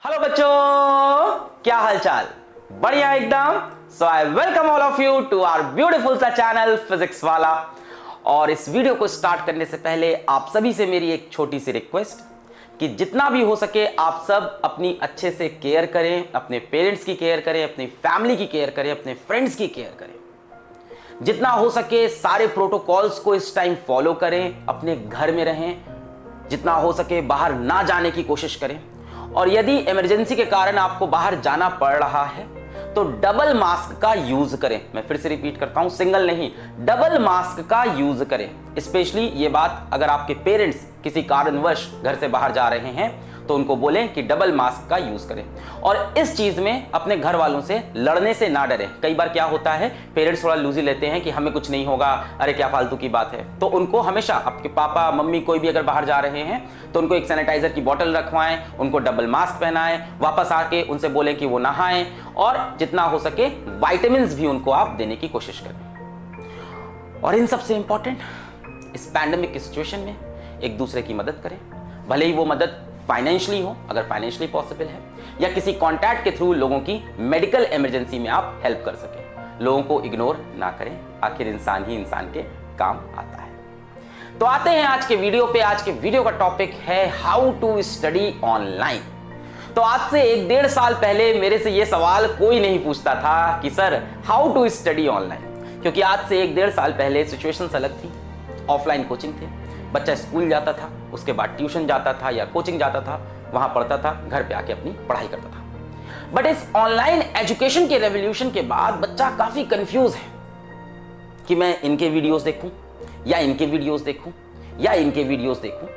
Hello बच्चों, क्या हालचाल? बढ़िया एकदम। So I welcome all of you to our beautiful सा चैनल फिजिक्स वाला। और इस वीडियो को स्टार्ट करने से पहले आप सभी से मेरी एक छोटी सी रिक्वेस्ट कि जितना भी हो सके आप सब अपनी अच्छे से केयर करें, अपने पेरेंट्स की केयर करें, अपनी फैमिली की केयर करें, अपने फ्रेंड्स की केयर करें। जितना हो सके सारे प्रोटोकॉल्स को इस टाइम फॉलो करें, अपने घर में रहें, जितना हो सके बाहर ना जाने की कोशिश करें। और यदि इमरजेंसी के कारण आपको बाहर जाना पड़ रहा है तो डबल मास्क का यूज करें। मैं फिर से रिपीट करता हूं, सिंगल नहीं, डबल मास्क का यूज करें। स्पेशली ये बात अगर आपके पेरेंट्स किसी कारणवश घर से बाहर जा रहे हैं तो उनको बोलें कि डबल मास्क का यूज करें। और इस चीज में अपने घर वालों से लड़ने से ना डरें। कई बार क्या होता है, पेरेंट्स थोड़ा लूजी लेते हैं कि हमें कुछ नहीं होगा, अरे क्या फालतू की बात है। तो उनको हमेशा, आपके पापा मम्मी कोई भी अगर बाहर जा रहे हैं तो उनको एक सैनिटाइजर की बोतल रखवाएं, उनको डबल मास्क पहनाएं, वापस आके उनसे बोलें कि वो नहाएं, और जितना हो सके विटामिन्स भी उनको आप देने की कोशिश करें। और इन सबसे इंपॉर्टेंट, इस पैंडेमिक की सिचुएशन में एक दूसरे की मदद करें। भले ही वो मदद फाइनेंशियली हो, अगर फाइनेंशियली पॉसिबल है, या किसी कॉन्टैक्ट के थ्रू लोगों की मेडिकल इमरजेंसी में आप हेल्प कर सकें। लोगों को इग्नोर ना करें, आखिर इंसान ही इंसान के काम आता है। तो आते हैं आज के वीडियो पे। आज के वीडियो का टॉपिक है हाउ टू स्टडी ऑनलाइन। तो आज से 1-1.5 साल पहले मेरे से यह सवाल कोई नहीं पूछता था कि sir how to study online, क्योंकि आज से 1-1.5 साल पहले सिचुएशंस अलग थी। ऑफलाइन कोचिंग थे, बच्चा स्कूल जाता था, उसके बाद ट्यूशन जाता था या कोचिंग जाता था, वहां पढ़ता था, घर पे आके अपनी पढ़ाई करता था। बट इस ऑनलाइन एजुकेशन के रेवोल्यूशन के बाद बच्चा काफी कंफ्यूज है कि मैं इनके वीडियोस देखूं या इनके वीडियोस देखूं या इनके वीडियोस देखूं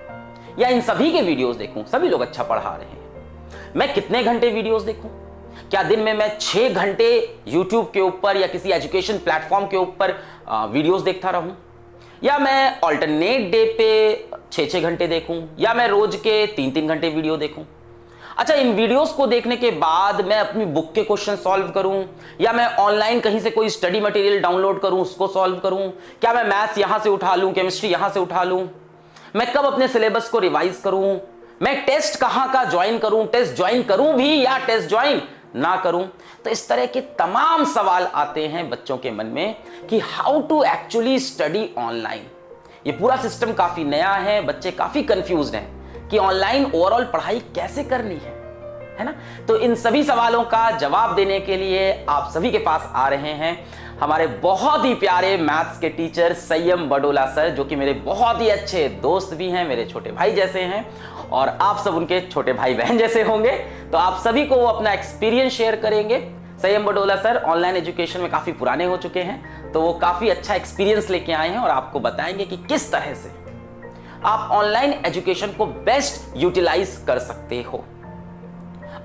या इन सभी के वीडियोस देखूं। सभी लोग अच्छा पढ़ा रहे हैं, मैं कितने घंटे वीडियोस देखूं? क्या दिन में मैं 6 घंटे यूट्यूब के ऊपर या किसी एजुकेशन प्लेटफॉर्म के ऊपर वीडियोस देखता रहूं, या मैं ऑल्टरनेट डे पे 6-6 घंटे देखूं, या मैं रोज के 3-3 घंटे वीडियो देखूं? अच्छा, इन वीडियोस को देखने के बाद मैं अपनी बुक के क्वेश्चन सॉल्व करूं, या मैं ऑनलाइन कहीं से कोई स्टडी मटेरियल डाउनलोड करूं, उसको सॉल्व करूं? क्या मैं मैथ्स यहां से उठा लूं, केमिस्ट्री यहां से उठा लूं? मैं कब अपने सिलेबस को रिवाइज करूं? मैं टेस्ट कहां का ज्वाइन करूं, टेस्ट ज्वाइन करूं भी या टेस्ट ज्वाइन ना करूं? तो इस तरह के तमाम सवाल आते हैं बच्चों के मन में कि how to actually study online. ये पूरा सिस्टम काफी नया है, बच्चे काफी कंफ्यूज्ड हैं कि ऑनलाइन ओवरऑल पढ़ाई कैसे करनी है ना? तो इन सभी सवालों का जवाब देने के लिए आप सभी के पास आ रहे हैं हमारे बहुत ही प्यारे मैथ्स के टीचर संयम बडोला सर, जो कि मेरे बहुत ही अच्छे दोस्त भी हैं, मेरे छोटे भाई जैसे हैं, और आप सब उनके छोटे भाई बहन जैसे होंगे। तो आप सभी को वो अपना एक्सपीरियंस शेयर करेंगे। संयम बडोला सर ऑनलाइन एजुकेशन में काफी पुराने हो चुके हैं, तो वो काफी अच्छा एक्सपीरियंस लेके आए हैं और आपको बताएंगे कि किस तरह से आप ऑनलाइन एजुकेशन को बेस्ट यूटिलाइज कर सकते हो।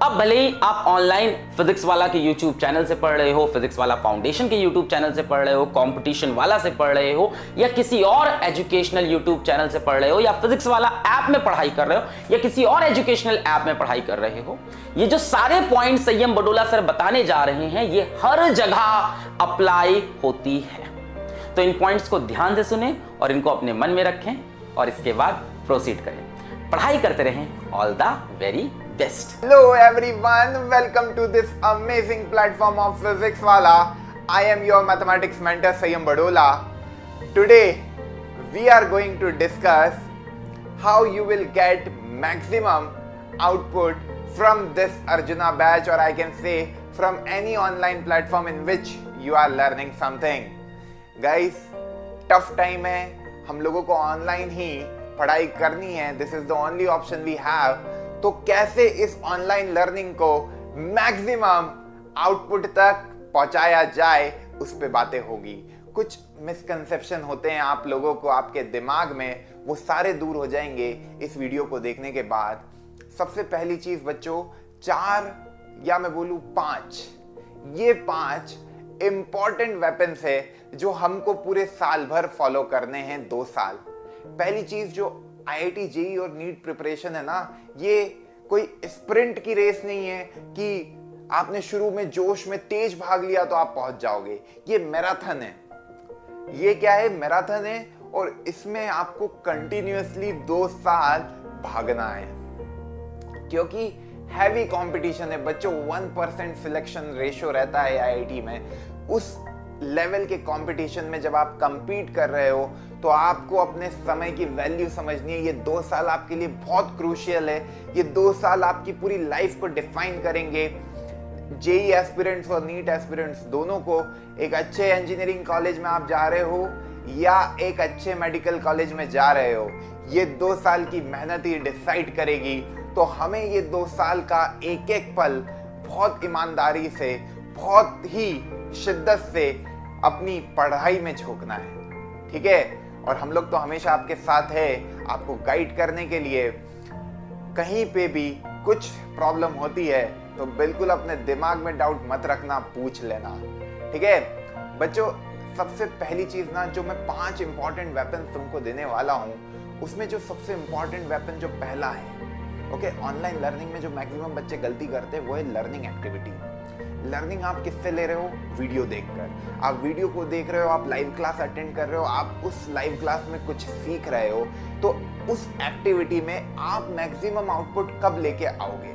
अब भले ही आप ऑनलाइन फिजिक्स वाला के YouTube चैनल से पढ़ रहे हो, फिजिक्स वाला फाउंडेशन के YouTube चैनल से पढ़ रहे हो, कंपटीशन वाला से पढ़ रहे हो, या किसी और एजुकेशनल YouTube चैनल से पढ़ रहे हो, या फिजिक्स वाला ऐप में पढ़ाई कर रहे हो, या किसी और एजुकेशनल ऐप में पढ़ाई कर रहे हो, ये जो सारे पॉइंट संयम बडोला सर बताने जा रहे हैं ये हर जगह अप्लाई होती है। तो इन पॉइंट्स को ध्यान से सुने और इनको अपने मन में रखें और इसके बाद प्रोसीड करें। पढ़ाई करते रहें। All the very best. Hello everyone, welcome to this amazing platform of Physics Wala. I am your mathematics mentor Sayam Badola. Today we are going to discuss how you will get maximum output from this Arjuna batch, or I can say from any online platform in which you are learning something. Guys, tough time है, हम लोगों को online ही पढ़ाई करनी है, this is the only option we have. तो कैसे इस ऑनलाइन लर्निंग को मैक्सिमम आउटपुट तक पहुंचाया जाए, उस पे बातें होगी। कुछ मिसकंसेप्शन होते हैं आप लोगों को आपके दिमाग में, वो सारे दूर हो जाएंगे इस वीडियो को देखने के बाद। सबसे पहली चीज बच्चों, 4 या मैं बोलूं 5, ये 5 इंपॉर्टेंट वेपन्स है जो हमको पूरे साल भर फॉलो करने हैं 2 साल। पहली चीज जो IIT JEE और नीट प्रिपरेशन है ना, ये कोई स्प्रिंट की रेस नहीं है कि आपने शुरू में जोश में तेज भाग लिया तो आप पहुंच जाओगे। ये मैराथन है। ये क्या है? मैराथन है, और इसमें आपको कंटिन्यूअसली 2 साल भागना है, क्योंकि हैवी कंपटीशन है बच्चों, 1% सिलेक्शन रेशियो रहता है आईआईटी में। उस लेवल के कंपटीशन में जब आप compete कर रहे हो तो आपको अपने समय की वैल्यू समझनी है। ये 2 साल आपके लिए बहुत क्रूशियल है। ये 2 साल आपकी पूरी लाइफ को डिफाइन करेंगे। जेई एस्पिरेंट्स और नीट एस्पिरेंट्स दोनों को, एक अच्छे इंजीनियरिंग कॉलेज में आप जा रहे हो या एक अच्छे मेडिकल कॉलेज में जा रहे हो, ये 2 साल की मेहनत ही डिसाइड करेगी। तो हमें ये 2 साल का एक एक पल बहुत ईमानदारी से, बहुत ही शिद्दत से अपनी पढ़ाई में झोंकना है, ठीक है। और हम लोग तो हमेशा आपके साथ है, आपको गाइड करने के लिए। कहीं पे भी कुछ प्रॉब्लम होती है तो बिल्कुल अपने दिमाग में डाउट मत रखना, पूछ लेना, ठीक है बच्चों। सबसे पहली चीज ना, जो मैं 5 इंपॉर्टेंट वेपन तुमको देने वाला हूं, उसमें जो सबसे इंपॉर्टेंट वेपन जो पहला है, ओके, ऑनलाइन लर्निंग में जो मैक्सिमम बच्चे गलती करते हैं वो है लर्निंग एक्टिविटी। लर्निंग आप किससे ले रहे हो? वीडियो देखकर। आप वीडियो को देख रहे हो, आप लाइव क्लास अटेंड कर रहे हो, आप उस लाइव क्लास में कुछ सीख रहे हो, तो उस एक्टिविटी में आप मैक्सिमम आउटपुट कब लेके आओगे?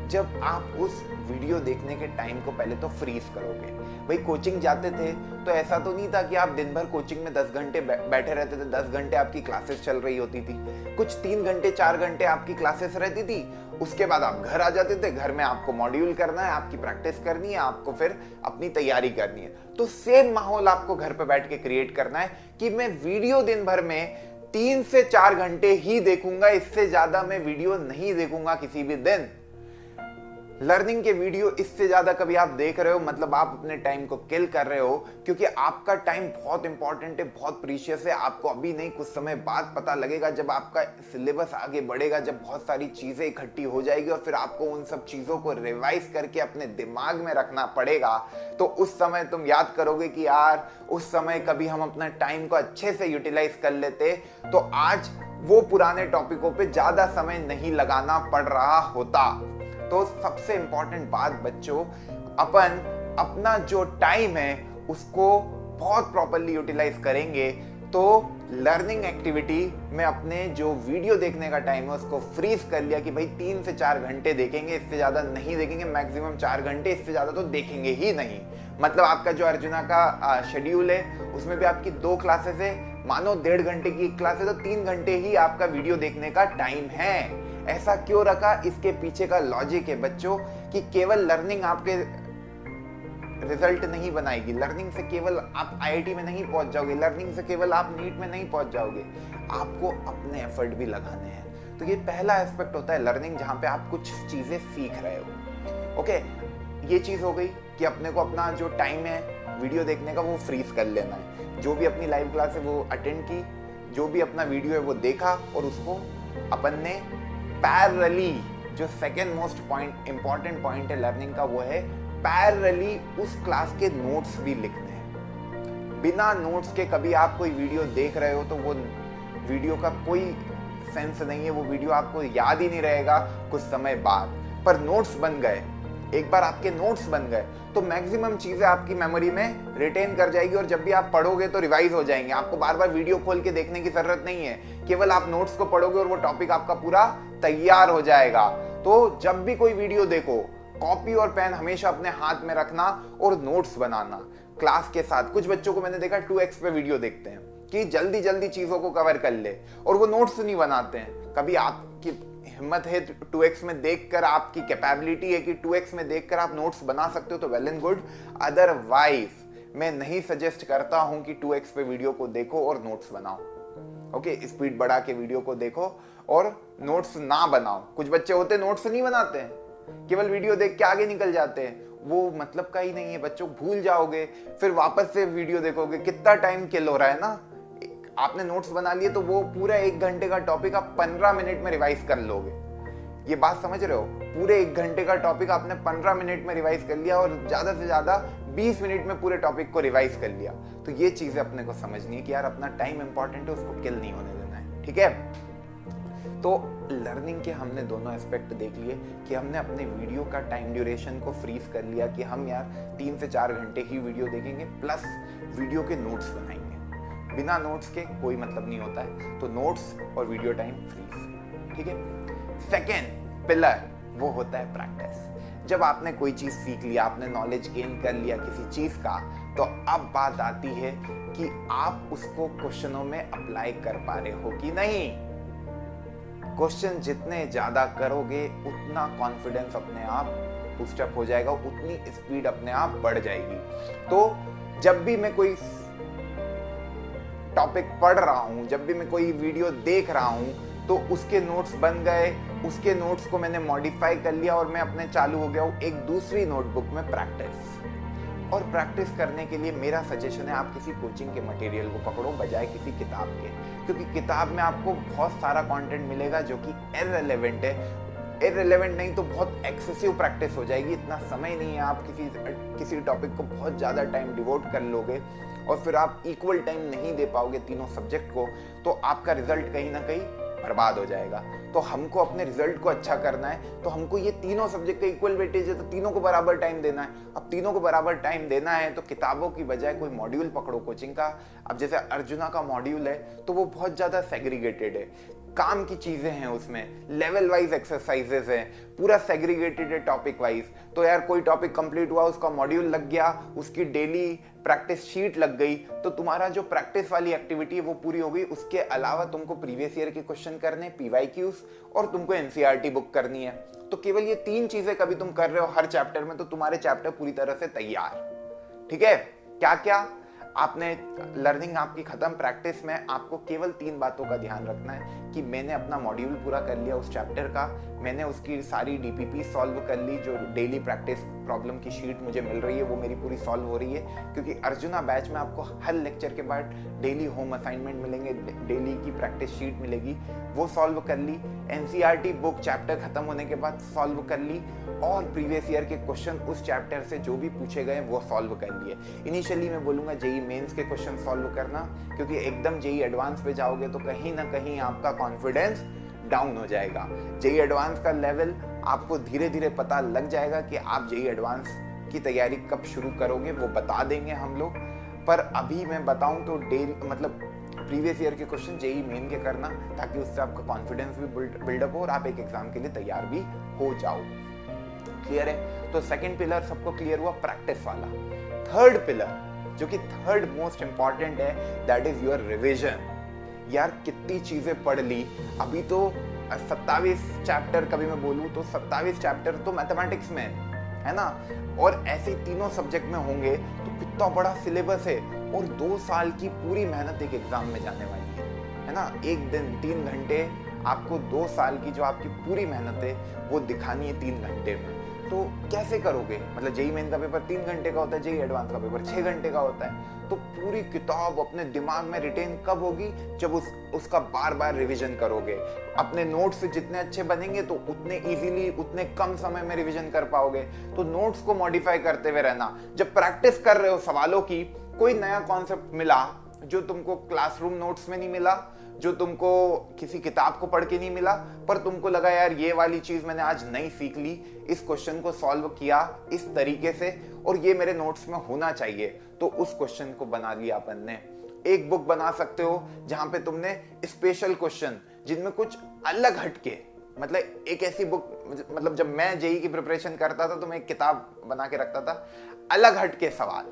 जब आप उस वीडियो देखने के टाइम को पहले तो फ्रीज करोगे। भाई कोचिंग जाते थे तो ऐसा तो नहीं था कि आप दिन भर कोचिंग में 10 घंटे बैठे रहते थे, 10 घंटे आपकी क्लासेस चल रही होती थी, कुछ 3 घंटे 4 घंटे आपकी क्लासेस रहती थी, उसके बाद आप घर आ जाते थे। घर में आपको मॉड्यूल करना है, आपकी प्रैक्टिस करनी है, आपको फिर अपनी तैयारी करनी है। तो सेम माहौल आपको घर पे बैठ के क्रिएट करना है कि मैं वीडियो दिन भर में 3 से 4 घंटे ही देखूंगा, इससे ज्यादा मैं वीडियो नहीं देखूंगा किसी भी दिन। लर्निंग के वीडियो इससे ज्यादा कभी आप देख रहे हो, मतलब आप अपने टाइम को किल कर रहे हो, क्योंकि आपका टाइम बहुत इंपॉर्टेंट है, बहुत प्रीशियस है। आपको अभी नहीं, कुछ समय बाद पता लगेगा, जब आपका सिलेबस आगे बढ़ेगा, जब बहुत सारी चीजें इकट्ठी हो जाएगी और फिर आपको उन सब चीजों को रिवाइज करके अपने दिमाग में रखना पड़ेगा। तो उस समय तुम याद करोगे कि यार उस समय कभी हम अपना टाइम को अच्छे से यूटिलाइज कर लेते तो आज वो पुराने टॉपिकों पे ज्यादा समय नहीं लगाना पड़ रहा होता। तो सबसे इंपॉर्टेंट बात बच्चों, अपन अपना जो टाइम है उसको बहुत प्रॉपर्ली यूटिलाइज करेंगे तो लर्निंग एक्टिविटी में अपने जो वीडियो देखने का टाइम है उसको फ्रीज कर लिया कि भाई 3 से 4 घंटे देखेंगे, इससे ज्यादा नहीं देखेंगे, मैक्सिमम 4 घंटे, इससे ज्यादा तो देखेंगे ही नहीं। मतलब आपका जो अर्जुना का शेड्यूल है उसमें भी आपकी 2 क्लासेस है, मानो 1.5 घंटे की क्लास है तो 3 घंटे ही आपका वीडियो देखने का टाइम है। ऐसा क्यों रखा? इसके पीछे का लॉजिक है बच्चों कि केवल लर्निंग आपके रिजल्ट नहीं बनाएगी, लर्निंग से केवल आप आईआईटी में नहीं पहुंच जाओगे, लर्निंग से केवल आप नीट में नहीं पहुंच जाओगे, आपको अपने एफर्ट भी लगाने हैं। तो ये पहला एस्पेक्ट होता है लर्निंग, जहां पे आप कुछ चीजें सीख रहे हो। ओके, ये चीज हो गई कि अपने को अपना जो टाइम है वीडियो देखने का वो फ्रीज कर लेना है। जो भी अपनी लाइव क्लास है वो अटेंड की, जो भी अपना वीडियो है वो देखा और उसको अपन ने पैरेलली, जो second most point important point है लर्निंग का, वो है पैरेलली उस क्लास के नोट्स भी लिखने हैं। बिना नोट्स के कभी आप कोई वीडियो देख रहे हो तो वो वीडियो का कोई सेंस नहीं है, वो वीडियो आपको याद ही नहीं रहेगा कुछ समय बाद। पर नोट्स बन गए, एक बार आपके नोट्स बन गए तो मैक्सिमम चीजें आपकी मेमोरी में रिटेन कर जाएगी और जब भी आप पढ़ोगे तो रिवाइज हो जाएंगे। आपको बार बार वीडियो खोल के देखने की जरूरत नहीं है, केवल आप नोट्स को पढ़ोगे और वो टॉपिक आपका पूरा तैयार हो जाएगा। तो जब भी कोई वीडियो देखो, कॉपी और पेन हमेशा अपने हाथ में रखना और नोट्स बनाना क्लास के साथ। कुछ बच्चों को मैंने देखा 2x पे वीडियो देखते हैं कि जल्दी जल्दी चीजों को कवर कर ले और वो नोट्स नहीं बनाते हैं। कभी आपकी हिम्मत है 2x में देखकर, आपकी कैपेबिलिटी है कि 2x में देखकर आप नोट्स बना सकते हो तो वेल एंड गुड, अदरवाइज मैं नहीं सजेस्ट करता हूं कि 2x पे वीडियो को देखो और नोट्स बनाओ। ओके, स्पीड बढ़ा के वीडियो को देखो और नोट्स ना बनाओ। कुछ बच्चे होते हैं नोट्स नहीं बनाते हैं, केवल वीडियो देख के आगे निकल जाते हैं, वो मतलब का ही नहीं है बच्चों। भूल जाओगे, फिर वापस से वीडियो देखोगे, कितना टाइम किल हो रहा है ना। आपने नोट्स बना लिए तो वो पूरा 1 घंटे का टॉपिक आप 15 मिनट में रिवाइज कर लोगे। ये बात समझ रहे हो? पूरे 1 घंटे का टॉपिक आपने 15 मिनट में रिवाइज कर लिया और ज्यादा से ज्यादा 20 मिनट में पूरे टॉपिक को रिवाइज कर लिया। तो ये चीजें अपने को समझनी है कि यार अपना टाइम इंपॉर्टेंट है, उसको किल नहीं होने देना है, ठीक है। तो लर्निंग के हमने दोनों एस्पेक्ट देख लिए कि हमने अपने वीडियो का टाइम ड्यूरेशन को फ्रीज कर लिया कि हम यार 3 से 4 घंटे ही वीडियो देखेंगे, प्लस वीडियो के नोट्स बनाएंगे। बिना नोट्स के कोई मतलब नहीं होता है, तो नोट्स और वीडियो टाइम फ्रीज, ठीक है। सेकेंड पिलर वो होता है प्रैक्टिस। जब आपने कोई चीज सीख लिया, आपने नॉलेज गेन कर लिया किसी चीज का, तो अब बात आती है कि आप उसको क्वेश्चनों में अप्लाई कर पा रहे हो कि नहीं। क्वेश्चन जितने ज्यादा करोगे उतना कॉन्फिडेंस अपने आप बूस्टअप हो जाएगा, उतनी स्पीड अपने आप बढ़ जाएगी। तो जब भी मैं कोई टॉपिक पढ़ रहा हूं, जब भी मैं कोई वीडियो देख रहा हूं, तो उसके नोट्स बन गए, उसके नोट्स को मैंने मॉडिफाई कर लिया और मैं अपने चालू हो गया हूं एक दूसरी नोटबुक में प्रैक्टिस। और प्रैक्टिस करने के लिए मेरा सजेशन है आप किसी कोचिंग के मटेरियल को पकड़ो बजाय किसी किताब के, क्योंकि किताब में आपको बहुत सारा कंटेंट मिलेगा जो कि इररिलेवेंट है। इररिलेवेंट नहीं तो बहुत एक्सेसिव प्रैक्टिस हो जाएगी, इतना समय नहीं है, आप किसी टॉपिक को बहुत ज़्यादा टाइम डिवोट कर लोगे और फिर आप इक्वल टाइम नहीं दे पाओगे तीनों सब्जेक्ट को, तो आपका रिजल्ट कहीं ना कहीं बर्बाद हो जाएगा। तो हमको अपने रिजल्ट को अच्छा करना है, तो हमको ये तीनों सब्जेक्ट का इक्वल वेटेज है, तो तीनों को बराबर टाइम देना है। अब तीनों को बराबर टाइम देना है तो किताबों की बजाय कोई मॉड्यूल पकड़ो कोचिंग का। अब जैसे अर्जुना का मॉड्यूल है तो वो बहुत ज़्यादा सेग्रीगेटेड है, काम की चीजें हैं उसमें, लेवल वाइज एक्सरसाइजेस हैं, पूरा सेग्रीगेटेड है टॉपिक वाइज। तो यार कोई टॉपिक कंप्लीट हुआ, उसका मॉड्यूल लग गया, उसकी डेली प्रैक्टिस शीट लग गई, तो तुम्हारा जो प्रैक्टिस वाली एक्टिविटी है वो पूरी हो गई। उसके अलावा तुमको प्रीवियस ईयर के क्वेश्चन करने, पीवाईक्यूज, और तुमको एनसीईआरटी बुक करनी है। तो केवल ये 3 चीजें कभी तुम कर रहे हो हर चैप्टर में, तो तुम्हारे चैप्टर पूरी तरह से तैयार। ठीक है, क्या क्या आपने लर्निंग आपकी खत्म, प्रैक्टिस में आपको केवल 3 बातों का ध्यान रखना है कि मैंने अपना मॉड्यूल पूरा कर लिया उस चैप्टर का, मैंने उसकी सारी डीपीपी सॉल्व कर ली, जो डेली प्रैक्टिस प्रॉब्लम की शीट मुझे मिल रही है वो मेरी पूरी सॉल्व हो रही है, क्योंकि अर्जुना बैच में आपको हर लेक्चर के बाद डेली होम असाइनमेंट मिलेंगे, डेली की प्रैक्टिस शीट मिलेगी, वो सॉल्व कर ली। एनसीईआरटी बुक चैप्टर खत्म होने के बाद सॉल्व कर ली, और प्रीवियस ईयर के क्वेश्चन उस चैप्टर से जो भी पूछे गए वो सॉल्व कर लिए। इनिशियली मैं बोलूंगा जेई मेंस के क्वेश्चन सॉल्व करना, क्योंकि एकदम जेई एडवांस पे जाओगे तो कहीं ना कहीं आपका कॉन्फिडेंस डाउन हो जाएगा। जेई एडवांस का लेवल आपको धीरे धीरे पता लग जाएगा कि आप जेई एडवांस की तैयारी कब शुरू करोगे, वो बता देंगे हम लोग। पर अभी मैं बताऊं तो प्रीवियस ईयर के क्वेश्चन जेई मेन के करना, ताकि उससे आपका कॉन्फिडेंस भी बिल्डअप हो और आप एक एग्जाम के लिए तैयार भी हो जाओ। क्लियर है? तो सेकंड पिलर सबको क्लियर हुआ, प्रैक्टिस वाला। थर्ड पिलर, जो कि थर्ड मोस्ट इंपॉर्टेंट है, दैट इज योर रिविजन। यार कितनी चीजें पढ़ ली, अभी तो 27 चैप्टर, कभी मैं बोलूं तो 27 चैप्टर तो मैथमेटिक्स में है ना, और ऐसे तीनों सब्जेक्ट में होंगे, तो कितना बड़ा सिलेबस है, और 2 साल की पूरी मेहनत एक एग्जाम में जाने वाली है ना। एक दिन 3 घंटे आपको 2 साल की जो आपकी पूरी मेहनत है वो दिखानी है 3 घंटे में। तो कैसे करोगे? मतलब जेई मेन का पेपर 3 घंटे का होता है, जेई एडवांस का पेपर 6 घंटे का होता है। तो पूरी किताब अपने दिमाग में रिटेन कब होगी? जब उसका बार बार रिवीजन करोगे। अपने नोट्स से जितने अच्छे बनेंगे तो उतने इजीली, उतने कम समय में रिवीजन कर पाओगे। तो नोट्स को मॉडिफाई करते हुए रहना। जब प्रैक्टिस कर रहे हो सवालों की, कोई नया कॉन्सेप्ट मिला जो तुमको क्लासरूम नोट्स में नहीं मिला, जो तुमको किसी किताब को पढ़ के नहीं मिला, पर तुमको लगा यार ये वाली चीज मैंने आज नई सीख ली, इस क्वेश्चन को सॉल्व किया इस तरीके से और ये मेरे नोट्स में होना चाहिए, तो उस क्वेश्चन को बना लिया अपन ने। एक बुक बना सकते हो जहां पे तुमने स्पेशल क्वेश्चन जिनमें कुछ अलग हटके, मतलब एक ऐसी बुक, मतलब जब मैं जेई की प्रिपरेशन करता था तो मैं एक किताब बना के रखता था, अलग हटके सवाल,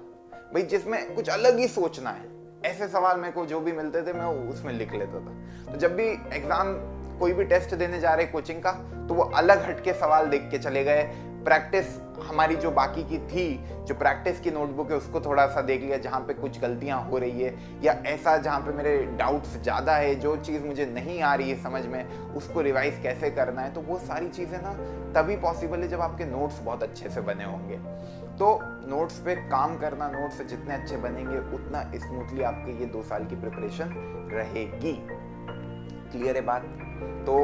भाई जिसमें कुछ अलग ही सोचना है, ऐसे सवाल मेरे को जो भी मिलते थे मैं उसमें लिख लेता था। तो जब भी एग्जाम, कोई भी टेस्ट देने जा रहे कोचिंग का, तो वो अलग हटके सवाल देख के चले गए। प्रैक्टिस हमारी जो बाकी की थी, जो प्रैक्टिस की नोटबुक है, उसको थोड़ा सा देख लिया जहाँ पे कुछ गलतियाँ हो रही है, या ऐसा जहाँ पे मेरे डाउट्स ज़्यादा है, जो चीज़ मुझे नहीं आ रही है समझ में, उसको रिवाइज कैसे करना है। तो वो सारी चीज़ें ना तभी पॉसिबल है जब आपके नोट्स बहुत अच्छे से बने होंगे। तो नोट्स पे काम करना, नोट्स से जितने अच्छे बनेंगे उतना स्मूथली आपके ये 2 साल की प्रिपरेशन रहेगी। क्लियर है बात? तो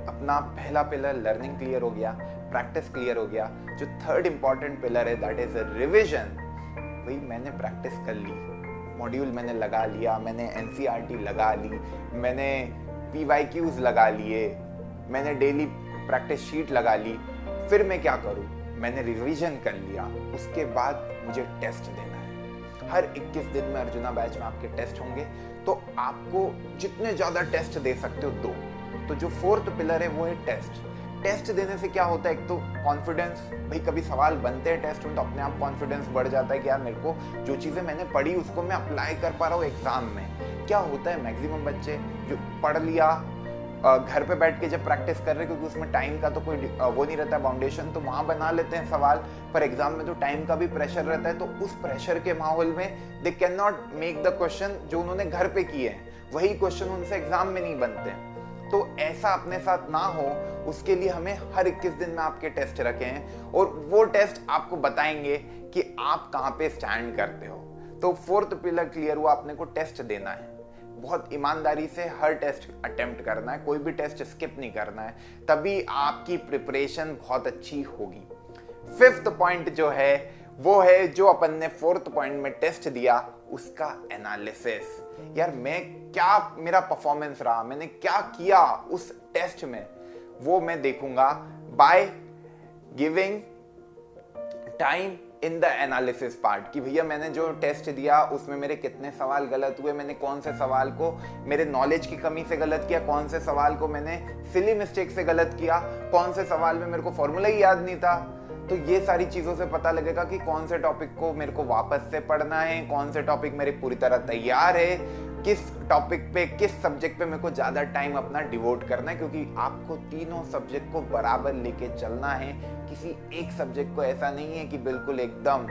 अपना पहला पिलर लर्निंग क्लियर हो गया, प्रैक्टिस क्लियर हो गया। जो थर्ड इंपॉर्टेंट पिलर है दैट इज रिविजन। भाई मैंने प्रैक्टिस कर ली, मॉड्यूल मैंने लगा लिया, मैंने एनसीईआरटी लगा ली, मैंने पीवाईक्यूज लगा लिए, मैंने डेली प्रैक्टिस शीट लगा ली, फिर मैं क्या करूं? मैंने रिवीजन कर लिया, उसके बाद मुझे टेस्ट देना है। हर 21 दिन में अर्जुना बैच में आपके टेस्ट होंगे, तो आपको जितने ज्यादा टेस्ट दे सकते हो दो। तो जो फोर्थ पिलर है वो है टेस्ट। टेस्ट देने से क्या होता है, एक तो कॉन्फिडेंस, भाई कभी सवाल बनते हैं टेस्ट में तो अपने आप कॉन्फिडेंस बढ़ जाता है कि यार मेरे को जो चीज़ें मैंने पढ़ी उसको मैं अप्लाई कर पा रहा हूँ एग्जाम में। क्या होता है, मैक्सिमम बच्चे जो पढ़ लिया घर पे बैठ के जब प्रैक्टिस कर रहे हैं, क्योंकि उसमें टाइम का तो कोई वो नहीं रहता है बाउंडेशन, तो वहाँ बना लेते हैं सवाल, पर एग्जाम में तो टाइम का भी प्रेशर रहता है, तो उस प्रेशर के माहौल में they can not make the question जो उन्होंने घर पे किए हैं, वही क्वेश्चन उनसे एग्जाम में नहीं बनते। तो ऐसा अपने साथ ना हो उसके लिए हमें हर 21 दिन में आपके टेस्ट रखे हैं और वो टेस्ट आपको बताएंगे कि आप कहाँ पे स्टैंड करते हो। तो 4th पिलर क्लियर हुआ, अपने को टेस्ट देना है, बहुत ईमानदारी से हर टेस्ट अटेम्प्ट करना है, कोई भी टेस्ट स्किप नहीं करना है, तभी आपकी प्रिपरेशन बहुत अच्छी होगी। 5th पॉइंट जो है वो है जो अपन ने 4th पॉइंट में टेस्ट दिया उसका एनालिसिस। यार मैं क्या, मेरा परफॉर्मेंस रहा, मैंने क्या किया उस टेस्ट में, वो मैं देखूंगा by giving time in the analysis part, कि भैया मैंने जो टेस्ट दिया उसमें मेरे कितने सवाल गलत हुए, मैंने कौन से सवाल को मेरे नॉलेज की कमी से गलत किया, कौन से सवाल को मैंने सिली मिस्टेक से गलत किया, कौन से सवाल में मेरे को फॉर्मूला ही याद नहीं था। तो ये सारी चीज़ों से पता लगेगा कि कौन से टॉपिक को मेरे को वापस से पढ़ना है, कौन से टॉपिक मेरे पूरी तरह तैयार है, किस टॉपिक पे, किस सब्जेक्ट पे मेरे को ज़्यादा टाइम अपना डिवोट करना है, क्योंकि आपको तीनों सब्जेक्ट को बराबर लेके चलना है। किसी एक सब्जेक्ट को ऐसा नहीं है कि बिल्कुल एकदम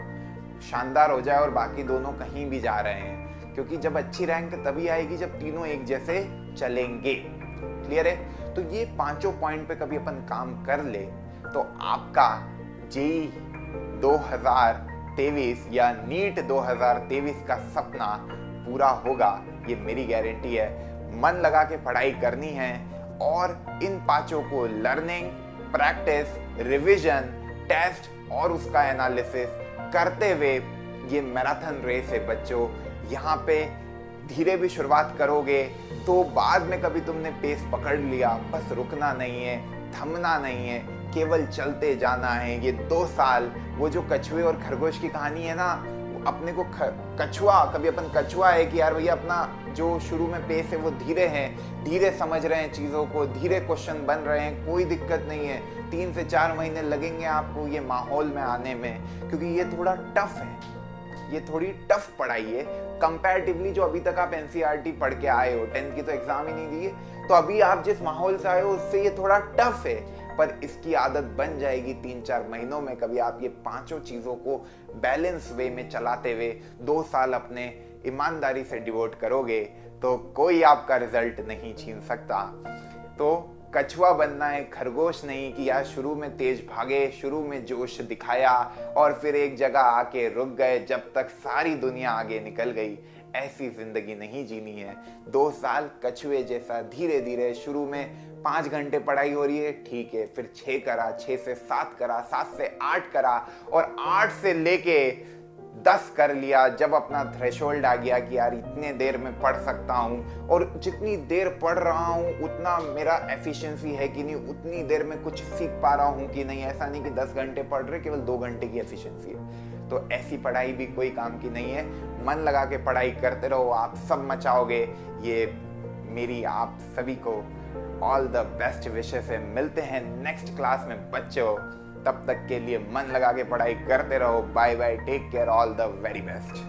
शानदार हो जाए और बाकी दोनों कहीं भी जा रहे हैं, क्योंकि जब अच्छी रैंक तभी आएगी जब तीनों एक जैसे चलेंगे। क्लियर है? तो ये 5 पॉइंट पे कभी अपन काम कर ले तो आपका जेईई 2023 या नीट 2023 का सपना पूरा होगा, ये मेरी गारंटी है। मन लगा के पढ़ाई करनी है और इन 5 को लर्निंग, प्रैक्टिस, रिवीजन, टेस्ट और उसका एनालिसिस करते हुए ये मैराथन रेस है बच्चों। यहाँ पे धीरे भी शुरुआत करोगे तो बाद में कभी तुमने पेस पकड़ लिया, बस रुकना नहीं है, थमना नहीं है, केवल चलते जाना है। ये 2 साल, वो जो कछुए और खरगोश की कहानी है ना, अपने को कछुआ, कभी अपन कछुआ है कि यार भैया अपना जो शुरू में पेस है वो धीरे है, धीरे समझ रहे हैं चीज़ों को, धीरे क्वेश्चन बन रहे हैं, कोई दिक्कत नहीं है। 3 से 4 महीने लगेंगे आपको ये माहौल में आने में, क्योंकि ये थोड़ा टफ है, ये थोड़ी टफ पढ़ाई है कंपैरेटिवली जो अभी तक आप एनसीईआरटी पढ़ के आए हो। 10th की तो एग्जाम ही नहीं दिए, तो अभी आप जिस माहौल से आए हो उससे ये थोड़ा टफ है, पर इसकी आदत बन जाएगी 3-4 महीनों में। कभी आप ये 5 चीज़ों को बैलेंस वे में चलाते हुए 2 साल अपने ईमानदारी से डिवोट करोगे तो कोई आपका रिजल्ट नहीं छीन सकता। तो कछुआ बनना है, खरगोश नहीं कि यार शुरू में तेज भागे, शुरू में जोश दिखाया और फिर एक जगह आके रुक गए जब तक सारी दुनिया आगे निकल गई। ऐसी जिंदगी नहीं जीनी है। 2 साल कछुए जैसा धीरे धीरे, शुरू में 5 घंटे पढ़ाई हो रही है, ठीक है, फिर 6 करा, 6 से 7 करा, 7 से 8 करा और 8 से लेके 10 कर लिया। जब अपना थ्रेशोल्ड आ गया कि यार इतने देर में पढ़ सकता हूँ और जितनी देर पढ़ रहा हूँ उतना मेरा एफिशिएंसी है कि नहीं, उतनी देर में कुछ सीख पा रहा हूँ कि नहीं, ऐसा नहीं कि 10 घंटे पढ़ रहे केवल 2 घंटे की एफिशिएंसी है। तो ऐसी पढ़ाई भी कोई काम की नहीं है। मन लगा के पढ़ाई करते रहो, आप सब मचाओगे। ये मेरी आप सभी को ऑल द बेस्ट विशेस है। मिलते हैं नेक्स्ट क्लास में बच्चों, तब तक के लिए मन लगा के पढ़ाई करते रहो। Bye bye, take care, all the very best.